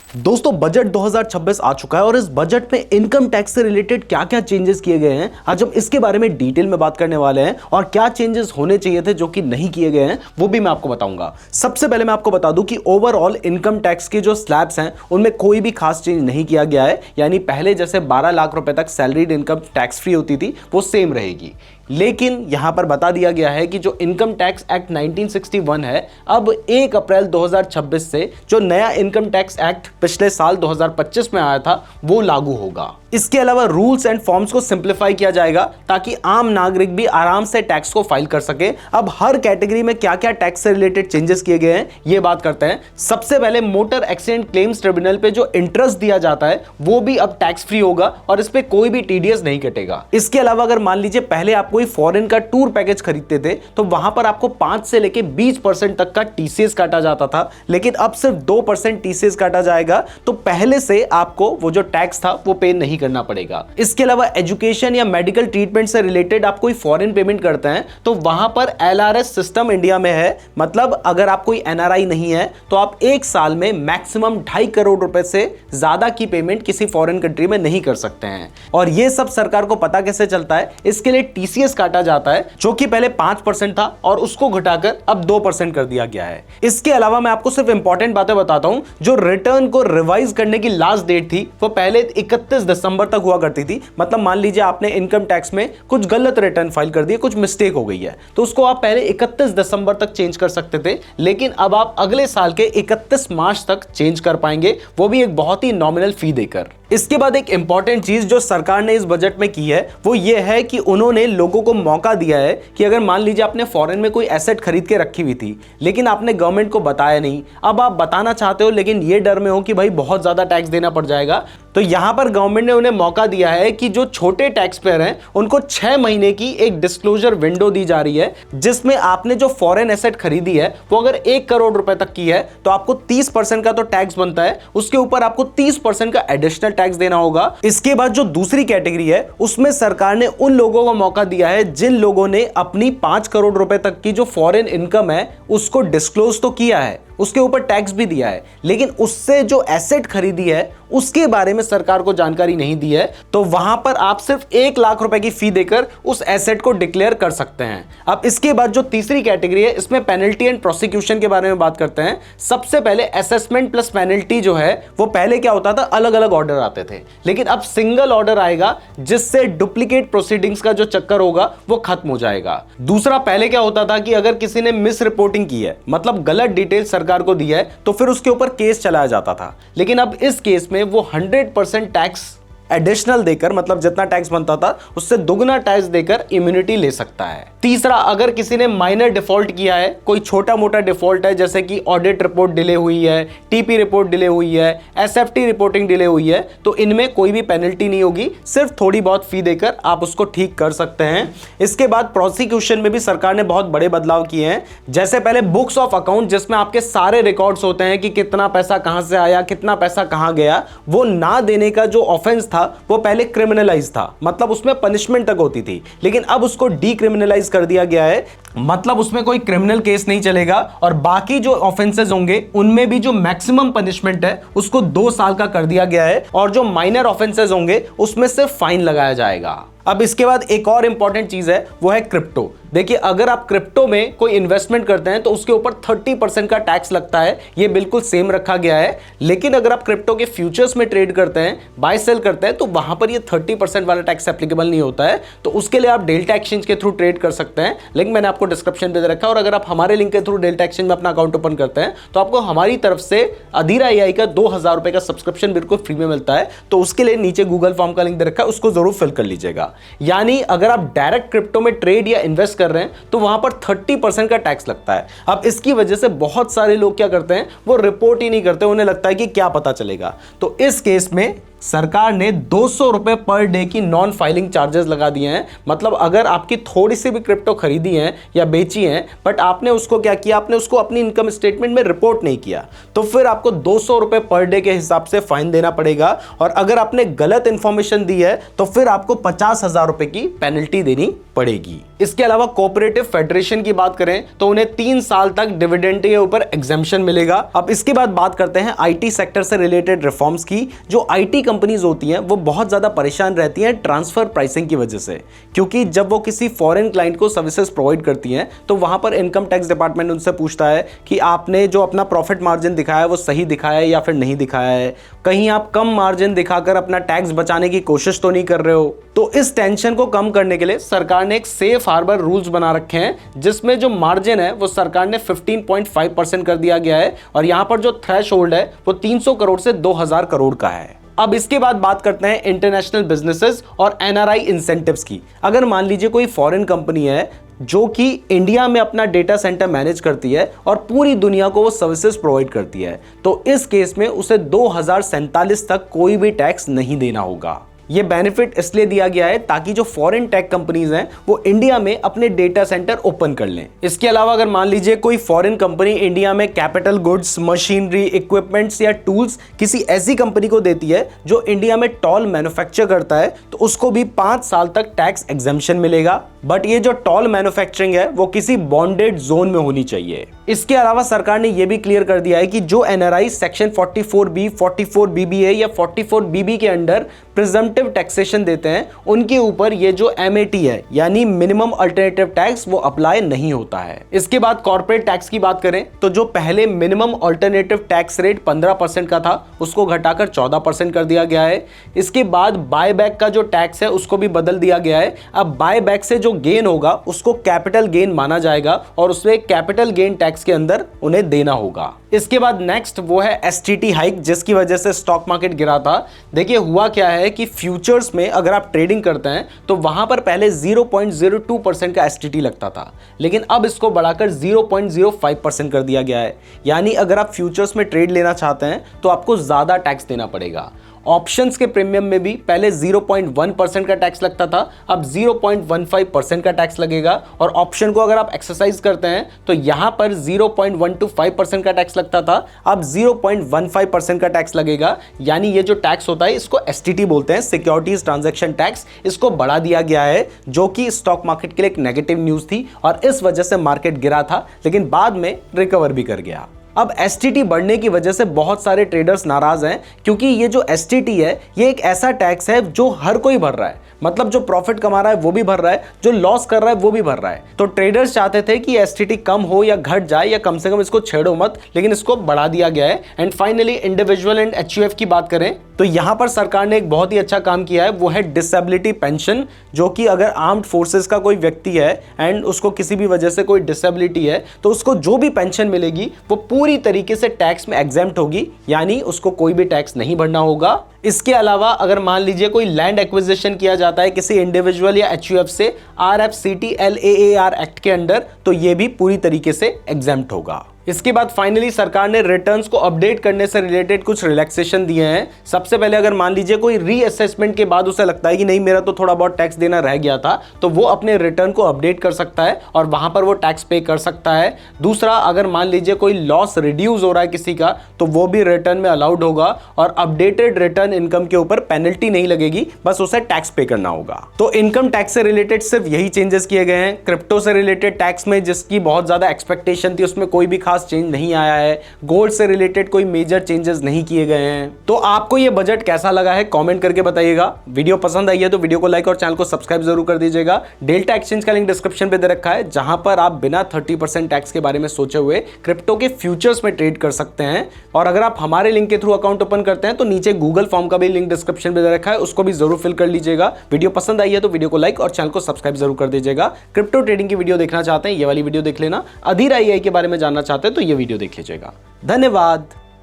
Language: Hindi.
दोस्तों बजट 2026 आ चुका है और इस बजट में इनकम टैक्स से रिलेटेड क्या क्या चेंजेस किए गए हैं आज हम इसके बारे में डिटेल में बात करने वाले हैं और क्या चेंजेस होने चाहिए थे जो कि नहीं किए गए हैं वो भी मैं आपको बताऊंगा। सबसे पहले मैं आपको बता दूं कि ओवरऑल इनकम टैक्स के जो स्लैब्स हैं उनमें कोई भी खास चेंज नहीं किया गया है, यानी पहले जैसे 12 लाख रुपए तक सैलरीड इनकम टैक्स फ्री होती थी वो सेम रहेगी। लेकिन यहां पर बता दिया गया है कि जो इनकम टैक्स एक्ट 1961 है अब 1 अप्रैल 2026 से जो नया इनकम टैक्स एक्ट पिछले साल 2025 में आया था वो लागू होगा। इसके अलावा रूल्स एंड फॉर्म्स को सिंप्लीफाई किया जाएगा ताकि आम नागरिक भी आराम से टैक्स को फाइल कर सके। अब हर कैटेगरी में क्या क्या टैक्स से रिलेटेड चेंजेस किए गए हैं ये बात करते हैं। सबसे पहले मोटर एक्सीडेंट क्लेम्स ट्रिब्यूनल पे जो इंटरेस्ट दिया जाता है वो भी अब टैक्स फ्री होगा और इस पे कोई भी टीडीएस नहीं कटेगा। इसके अलावा अगर मान लीजिए पहले आप कोई फॉरेन का टूर पैकेज खरीदते थे तो वहां पर आपको 5 से लेके 20% तक का टीसीएस काटा जाता था, लेकिन अब सिर्फ 2% टीसीएस काटा जाएगा। तो पहले से आपको वो जो टैक्स था वो पे नहीं करना पड़ेगा। इसके अलावा एजुकेशन या मेडिकल ट्रीटमेंट से रिलेटेड आप कोई फॉरेन पेमेंट करते हैं तो वहां पर एलआरएस सिस्टम इंडिया में है, मतलब अगर आप कोई एनआरआई नहीं है तो आप एक साल में मैक्सिमम 2.5 करोड़ रुपए से ज्यादा की पेमेंट किसी फॉरेन कंट्री में नहीं कर सकते हैं। और यह सब सरकार को पता कैसे चलता है, इसके लिए टीसीएस काटा जाता है जो कि पहले 5% था और उसको घटाकर अब 2% कर दिया गया है। इसके अलावा मैं आपको सिर्फ इंपॉर्टेंट बातें बताता हूं। जो रिटर्न को रिवाइज करने की लास्ट डेट थी वो पहले 31 दिसंबर तक हुआ करती थी। मतलब मान लीजिए आपने इनकम टैक्स में कुछ गलत रिटर्न फाइल कर दिए, कुछ मिस्टेक हो गई है तो उसको आप पहले 31 दिसंबर तक चेंज कर सकते थे, लेकिन अब आप अगले साल के 31 मार्च तक चेंज कर पाएंगे, वो भी एक बहुत ही नॉमिनल फी देकर। इसके बाद एक इंपॉर्टेंट चीज जो सरकार ने इस बजट में की है वो ये है कि उन्होंने लोगों को मौका दिया है कि अगर मान लीजिए आपने फॉरेन में कोई एसेट खरीद के रखी हुई थी लेकिन आपने गवर्नमेंट को बताया नहीं, अब आप बताना चाहते हो लेकिन ये डर में हो कि भाई बहुत ज्यादा टैक्स देना पड़ जाएगा, तो यहां पर गवर्नमेंट ने उन्हें मौका दिया है कि जो छोटे टैक्स पेयर हैं उनको 6 महीने की एक डिस्क्लोजर विंडो दी जा रही है, जिसमें आपने जो फॉरेन एसेट खरीदी है वो अगर 1 करोड़ रुपए तक की है तो आपको 30% का तो टैक्स बनता है, उसके ऊपर आपको 30% का एडिशनल टैक्स देना होगा। इसके बाद जो दूसरी कैटेगरी है उसमें सरकार ने उन लोगों को मौका दिया है जिन लोगों ने अपनी 5 करोड़ रुपए तक की जो फॉरेन इनकम है उसको डिस्क्लोज तो किया है, उसके ऊपर टैक्स भी दिया है, लेकिन उससे जो एसेट खरीदी है उसके बारे में सरकार को जानकारी नहीं दी है, तो वहां पर आप सिर्फ 1 लाख रुपए की फी देकर उस एसेट को डिक्लेयर कर सकते हैं। अब इसके बाद जो तीसरी कैटेगरी है इसमें पेनल्टी एंड प्रोसिक्यूशन के बारे में बात करते हैं। सबसे पहले असेसमेंट प्लस पेनल्टी जो है वो पहले क्या होता था, अलग अलग ऑर्डर आते थे, लेकिन अब सिंगल ऑर्डर आएगा जिससे डुप्लीकेट प्रोसीडिंग्स का जो चक्कर होगा वो खत्म हो जाएगा। दूसरा, पहले क्या होता था कि अगर किसी ने मिस रिपोर्टिंग की है, मतलब गलत डिटेल सरकार को दिया है, तो फिर उसके ऊपर केस चलाया जाता था, लेकिन अब इस केस में वो 100% टैक्स एडिशनल देकर, मतलब जितना टैक्स बनता था उससे दुगना टैक्स देकर इम्यूनिटी ले सकता है। तीसरा, अगर किसी ने माइनर डिफॉल्ट किया है, कोई छोटा मोटा डिफॉल्ट है जैसे कि ऑडिट रिपोर्ट डिले हुई है, टीपी रिपोर्ट डिले हुई है, एसएफटी रिपोर्टिंग डिले हुई है, तो इनमें कोई भी पेनल्टी नहीं होगी, सिर्फ थोड़ी बहुत फी देकर आप उसको ठीक कर सकते हैं। इसके बाद प्रोसिक्यूशन में भी सरकार ने बहुत बड़े बदलाव किए हैं। जैसे पहले बुक्स ऑफ अकाउंट जिसमें आपके सारे रिकॉर्ड्स होते हैं कि कितना पैसा कहां से आया, कितना पैसा कहां गया, वो ना देने का जो ऑफेंस था वो पहले क्रिमिनलाइज था, मतलब उसमें पनिशमेंट तक होती थी, लेकिन अब उसको डीक्रिमिनलाइज कर दिया गया है, मतलब उसमें कोई क्रिमिनल केस नहीं चलेगा और बाकी जो ऑफेंसेस होंगे उनमें भी जो मैक्सिमम पनिशमेंट है उसको 2 साल का कर दिया गया है और जो माइनर ऑफेंसेस होंगे उसमें सिर्फ फाइन लगाया जाएगा। अब इसके बाद एक और इंपॉर्टेंट चीज है वो है क्रिप्टो। देखिए, अगर आप क्रिप्टो में कोई इन्वेस्टमेंट करते हैं तो उसके ऊपर 30% का टैक्स लगता है, ये बिल्कुल सेम रखा गया है, लेकिन अगर आप क्रिप्टो के फ्यूचर्स में ट्रेड करते हैं, बाय सेल करते हैं, तो वहां पर ये 30% वाला टैक्स एप्लीकेबल नहीं होता है, तो उसके लिए आप डेल्टा एक्सचेंज के थ्रू ट्रेड कर सकते हैं। लिंक मैंने आपको डिस्क्रिप्शन पे दे रखा है, और अगर आप हमारे लिंक के थ्रू डेल्टा एक्सचेंज में अपना अकाउंट ओपन करते हैं तो आपको हमारी तरफ से अधीरा एआई का 2000 रुपए का सब्सक्रिप्शन बिल्कुल फ्री में मिलता है, तो उसके लिए नीचे गूगल फॉर्म का लिंक दे रखा है, उसको जरूर फिल कर लीजिएगा। यानी अगर आप डायरेक्ट क्रिप्टो में ट्रेड या इन्वेस्ट कर रहे हैं तो वहां पर 30% का टैक्स लगता है। अब इसकी वजह से बहुत सारे लोग क्या करते हैं, वो रिपोर्ट ही नहीं करते, उन्हें लगता है कि क्या पता चलेगा। तो इस केस में सरकार ने 200 रुपए पर डे की नॉन फाइलिंग चार्जेस लगा दिए हैं। मतलब अगर आपकी थोड़ी सी भी क्रिप्टो खरीदी है या बेची है बट आपने उसको क्या किया, आपने उसको अपनी इनकम स्टेटमेंट में रिपोर्ट नहीं किया, तो फिर आपको 200 रुपए पर डे के हिसाब से फाइन देना पड़ेगा। और अगर आपने गलत इंफॉर्मेशन दी है तो फिर आपको 50,000 रुपए की पेनल्टी देनी पड़ेगी। इसके अलावा कोऑपरेटिव फेडरेशन की बात करें तो उन्हें 3 साल तक डिविडेंड के ऊपर एग्जेम्पशन मिलेगा। अब इसके बाद बात करते हैं आईटी सेक्टर से रिलेटेड रिफॉर्म्स की। जो आईटी कंपनीज होती हैं वो बहुत ज्यादा परेशान रहती हैं ट्रांसफर प्राइसिंग की वजह से, क्योंकि जब वो किसी फॉरेन क्लाइंट को सर्विसेज प्रोवाइड करती हैं तो वहां पर इनकम टैक्स डिपार्टमेंट उनसे पूछता है कि आपने जो अपना प्रॉफिट मार्जिन दिखाया है वो सही दिखाया है या फिर नहीं दिखाया है, कहीं आप कम मार्जिन दिखाकर अपना टैक्स बचाने की कोशिश तो नहीं कर रहे हो। तो इस टेंशन को कम करने के लिए सरकार ने एक सेफ हार्बर रूल्स बना रखे हैं, जिसमें जो मार्जिन है वो सरकार ने 15.5% कर दिया गया है और यहां पर जो थ्रेशोल्ड है वो 300 करोड़ से 2000 करोड़ का है। अब इसके बाद बात करते हैं इंटरनेशनल बिजनेसेस और एनआरआई इंसेंटिव्स की। अगर मान लीजिए कोई फॉरेन कंपनी है जो कि इंडिया में अपना डेटा सेंटर मैनेज करती है और पूरी दुनिया को वो सर्विसेज प्रोवाइड करती है, तो इस केस में उसे 2047 तक कोई भी टैक्स नहीं देना होगा। ये बेनिफिट इसलिए दिया गया है ताकि जो फॉरेन टेक कंपनीज हैं वो इंडिया में अपने डेटा सेंटर ओपन कर लें। इसके अलावा अगर मान लीजिए कोई फॉरेन कंपनी इंडिया में कैपिटल गुड्स, मशीनरी, इक्विपमेंट्स या टूल्स किसी ऐसी कंपनी को देती है जो इंडिया में टॉल मैन्युफैक्चर करता है, तो उसको भी 5 साल तक टैक्स एग्जेम्पशन मिलेगा। बट ये जो टॉल मैन्युफैक्चरिंग है वो किसी बॉन्डेड जोन में होनी चाहिए। इसके अलावा सरकार ने यह भी क्लियर कर दिया है कि जो एनआरआई सेक्शन 44B, 44BBA या 44BB के अंडर प्रिजम्पटिव टैक्सेशन देते हैं उनके ऊपर ये जो एमएटी है यानी मिनिमम अल्टरनेटिव टैक्स वो अप्लाई नहीं होता है। इसके बाद कॉर्पोरेट टैक्स की बात करें तो जो पहले मिनिमम अल्टरनेटिव टैक्स रेट 15% का था उसको घटाकर 14% कर दिया गया है। इसके बाद बायबैक का जो टैक्स है उसको भी बदल दिया गया है। अब बायबैक से जो गेन होगा उसको कैपिटल गेन माना जाएगा और उसमें कैपिटल गेन टैक्स के अंदर उन्हें देना होगा। इसके बाद नेक्स्ट वो है एसटीटी हाइक, जिसकी वजह से स्टॉक मार्केट गिरा था। देखिए हुआ क्या है कि फ्यूचर्स में अगर आप ट्रेडिंग करते हैं तो वहां पर पहले 0.02% का एसटीटी लगता था, लेकिन अब इसको बढ़ाकर 0.05% कर दिया गया है। यानी अगर आप फ्यूचर्स में ट्रेड लेना चाहते हैं तो आपको ज्यादा टैक्स देना पड़ेगा। ऑप्शंस के प्रीमियम में भी पहले 0.1% का टैक्स लगता था, अब 0.15% का टैक्स लगेगा। और ऑप्शन को अगर आप एक्सरसाइज करते हैं तो यहां पर 0.125% का टैक्स लगता था, अब 0.15% का टैक्स लगेगा। यानी ये जो टैक्स होता है इसको एसटीटी बोलते हैं, सिक्योरिटीज ट्रांजैक्शन टैक्स। इसको बढ़ा दिया गया है जो कि स्टॉक मार्केट के लिए एक नेगेटिव न्यूज थी और इस वजह से मार्केट गिरा था, लेकिन बाद में रिकवर भी कर गया। अब एसटीटी बढ़ने की वजह से बहुत सारे ट्रेडर्स नाराज हैं, क्योंकि ये जो एसटीटी है ये एक ऐसा टैक्स है जो हर कोई भर रहा है। मतलब जो प्रॉफिट कमा रहा है वो भी भर रहा है, जो लॉस कर रहा है वो भी भर रहा है। तो ट्रेडर्स चाहते थे कि एसटीटी कम हो या घट जाए या कम से कम इसको छेड़ो मत, लेकिन इसको बढ़ा दिया गया है। And finally individual and HUF की बात करें तो यहां पर सरकार ने एक बहुत ही अच्छा काम किया है, वो है डिसेबिलिटी पेंशन, जो कि अगर आर्म्ड फोर्सेस का कोई व्यक्ति है एंड उसको किसी भी वजह से कोई डिसेबिलिटी है तो उसको जो भी पेंशन मिलेगी वो पूरी तरीके से टैक्स में एग्जेम्प्ट होगी, यानी उसको कोई भी टैक्स नहीं भरना होगा। इसके अलावा अगर मान लीजिए कोई लैंड एक्विजिशन किया जाता है किसी इंडिविजुअल या एचयूएफ से RFCTLAAR एक्ट के अंडर, तो ये भी पूरी तरीके से एग्जेम्प्ट होगा। इसके बाद फाइनली सरकार ने रिटर्न्स को अपडेट करने से रिलेटेड कुछ रिलैक्सेशन दिए हैं। सबसे पहले अगर मान लीजिए कोई रीअसेसमेंट के बाद उसे लगता है कि नहीं मेरा तो थोड़ा बहुत टैक्स देना रह गया था, तो वो अपने रिटर्न को अपडेट कर सकता है और वहां पर वो टैक्स पे कर सकता है। दूसरा, अगर मान लीजिए कोई लॉस रिड्यूस हो रहा है किसी का तो वो भी रिटर्न में अलाउड होगा और अपडेटेड रिटर्न इनकम के ऊपर पेनल्टी नहीं लगेगी, बस उसे टैक्स पे करना होगा। तो इनकम टैक्स से रिलेटेड सिर्फ यही चेंजेस किए गए हैं। क्रिप्टो से रिलेटेड टैक्स में जिसकी बहुत ज्यादा एक्सपेक्टेशन थी उसमें कोई भी खास चेंज नहीं आया है। गोल्ड से रिलेटेड कोई मेजर चेंजेस नहीं किए गए हैं। तो आपको ये बजट कैसा लगा है कमेंट करके बताइएगा। वीडियो पसंद आई है तो वीडियो को लाइक और चैनल को सब्सक्राइब जरूर कर दीजिएगा। डेल्टा एक्सचेंज का लिंक डिस्क्रिप्शन पे दे रखा है, जहां पर आप बिना 30% टैक्स के बारे में सोचे हुए क्रिप्टो के फ्यूचर्स में ट्रेड कर सकते हैं। और अगर आप हमारे लिंक के थ्रू अकाउंट ओपन करते हैं तो नीचे गूगल फॉर्म का भी लिंक डिस्क्रिप्शन पे दे रखा है, उसको भी जरूर फिल कर लीजिएगा। वीडियो पसंद आई है तो वीडियो को लाइक और चैनल को सब्सक्राइब जरूर कर दीजिएगा। क्रिप्टो ट्रेडिंग की वीडियो देखना चाहते हैं ये वाली वीडियो देख लेना। अधीर AI के बारे में जानना चाहते हैं तो ये वीडियो देख लीजिएगा। धन्यवाद।